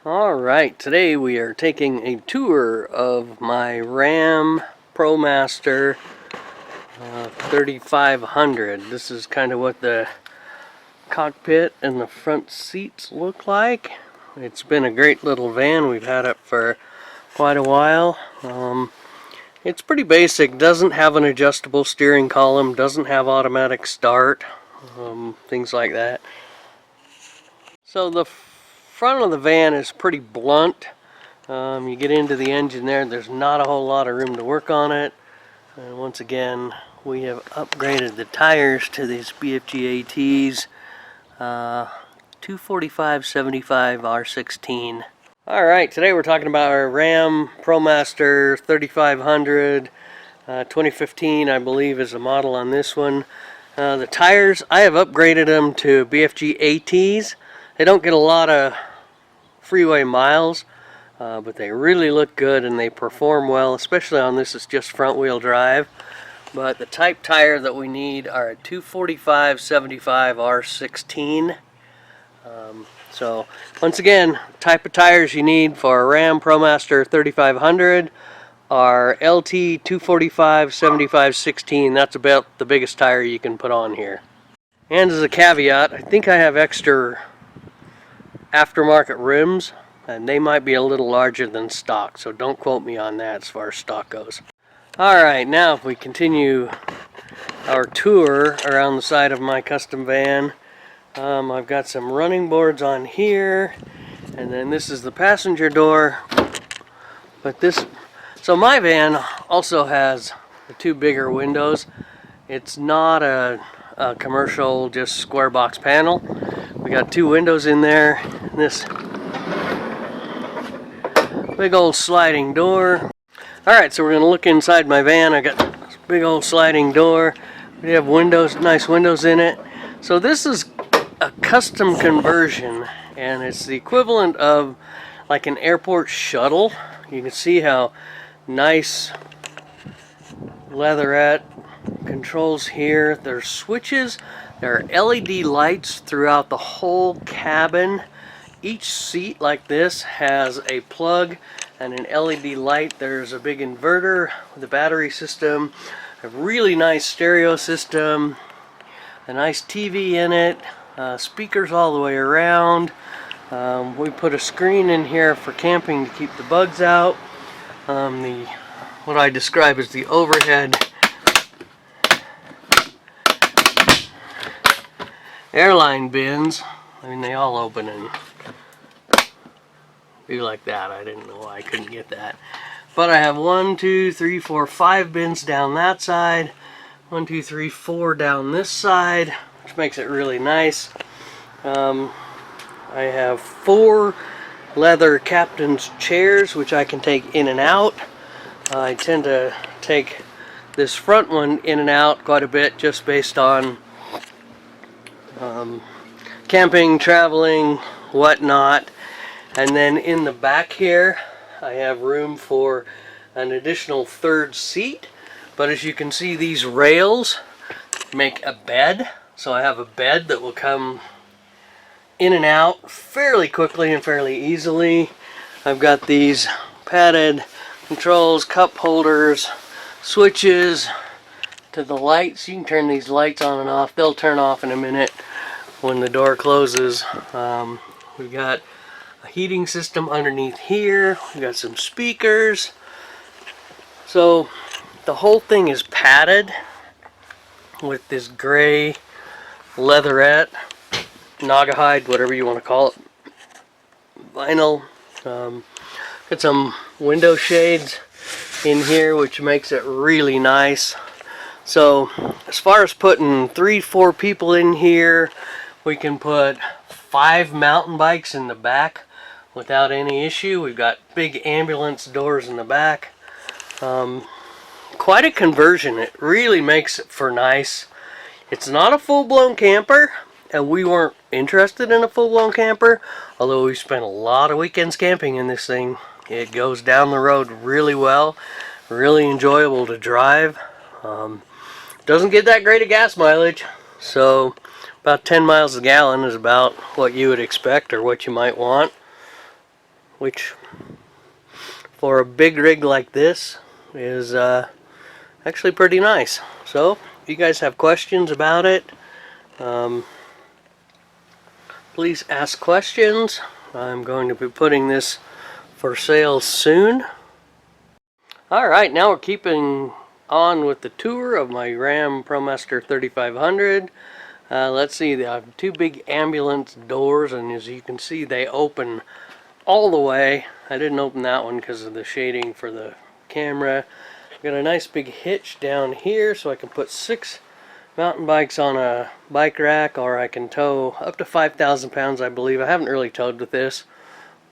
Alright, today we are taking a tour of my Ram Promaster 3500. This is kind of what the cockpit and the front seats look like. It's been a great little van. We've had it for quite a while. It's pretty basic. Doesn't have an adjustable steering column, doesn't have automatic start, things like that. So the front of the van is pretty blunt. You get into the engine there's not a whole lot of room to work on it. And once again, we have upgraded the tires to these BFG ATs 245/75 R16. Alright, today we're talking about our Ram Promaster 3500 2015, I believe, is the model on this one. The tires, I have upgraded them to BFG ATs. They don't get a lot of freeway miles, but they really look good and they perform well, especially on this. It's just front wheel drive. But the type tire that we need are a 245/75 R16. So once again, type of tires you need for a Ram Promaster 3500 are LT 245/75 16. That's about the biggest tire you can put on here. And as a caveat, I think I have extra aftermarket rims, and they might be a little larger than stock, so don't quote me on that as far as stock goes. Alright, now if we continue our tour around the side of my custom van, I've got some running boards on here, and then this is the passenger door. But so my van also has the two bigger windows. It's not a commercial, just square box panel. We got two windows in there. This big old sliding door. Alright, so we're going to look inside my van. I got this big old sliding door. We have windows, nice windows in it. So this is a custom conversion, and it's the equivalent of like an airport shuttle. You can see how nice leatherette controls here. There's switches. There are LED lights throughout the whole cabin. Each seat like this has a plug and an LED light. There's a big inverter with a battery system, a really nice stereo system, a nice TV in it, speakers all the way around. We put a screen in here for camping to keep the bugs out. What I describe as the overhead airline bins. I mean, they all open and do like that. I didn't know why I couldn't get that. But I have 1, 2, 3, 4, 5 bins down that side. 1, 2, 3, 4 down this side, which makes it really nice. I have 4 leather captain's chairs, which I can take in and out. I tend to take this front one in and out quite a bit, just based on camping, traveling, whatnot. And then in the back here, I have room for an additional third seat. But as you can see, these rails make a bed. So I have a bed that will come in and out fairly quickly and fairly easily. I've got these padded controls, cup holders, switches to the lights. You can turn these lights on and off. They'll turn off in a minute when the door closes. We've got a heating system underneath here. We've got some speakers. So the whole thing is padded with this gray leatherette, Naugahyde, whatever you want to call it, vinyl. Got some window shades in here, which makes it really nice. So as far as putting 3-4 people in here, we can put 5 mountain bikes in the back without any issue. We've got big ambulance doors in the back. Quite a conversion. It really makes it for nice. It's not a full-blown camper, and we weren't interested in a full-blown camper, although we spent a lot of weekends camping in this thing. It goes down the road really well, really enjoyable to drive. Doesn't get that great of gas mileage, so about 10 miles a gallon is about what you would expect or what you might want. which for a big rig like this is actually pretty nice. So if you guys have questions about it, please ask questions. I'm going to be putting this for sale soon. Alright, now we're keeping on with the tour of my Ram Promaster 3500. Let's see, they have two big ambulance doors, and as you can see they open all the way. I didn't open that one because of the shading for the camera. Got a nice big hitch down here so I can put 6 mountain bikes on a bike rack, or I can tow up to 5,000 pounds, I believe. I haven't really towed with this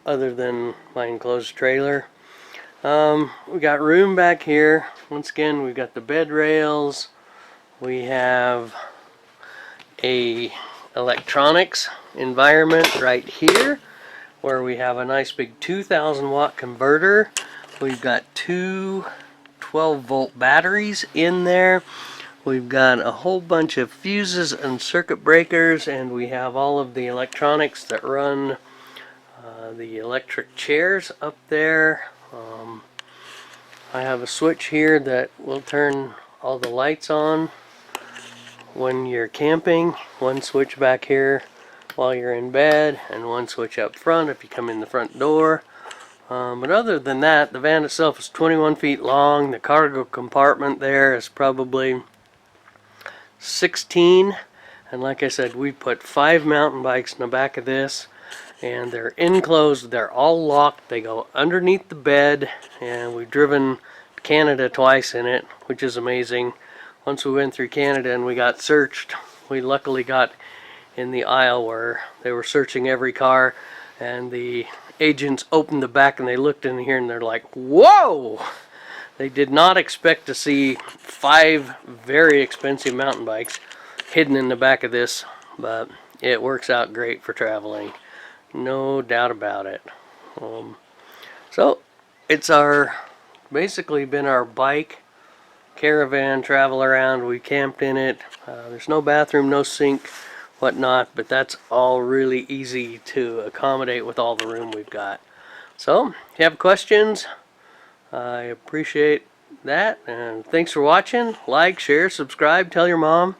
other than my enclosed trailer. We got room back here. Once again, we've got the bed rails. We have a electronics environment right here where we have a nice big 2,000 watt converter. We've got two 12-volt batteries in there. We've got a whole bunch of fuses and circuit breakers, and we have all of the electronics that run the electric chairs up there. I have a switch here that will turn all the lights on when you're camping. One switch back here while you're in bed, and one switch up front if you come in the front door. But other than that, the van itself is 21 feet long. The cargo compartment there is probably 16. And like I said, we put 5 mountain bikes in the back of this, and they're enclosed. They're all locked. They go underneath the bed, and we've driven Canada twice in it, which is amazing. Once we went through Canada and we got searched, we luckily got in the aisle where they were searching every car, and the agents opened the back and they looked in here and they're like, whoa! They did not expect to see 5 very expensive mountain bikes hidden in the back of this, but it works out great for traveling. No doubt about it. So it's basically been our bike caravan travel around. We camped in it. There's no bathroom, no sink, whatnot, but that's all really easy to accommodate with all the room we've got. So if you have questions, I appreciate that, and thanks for watching. Like, share, subscribe, tell your mom.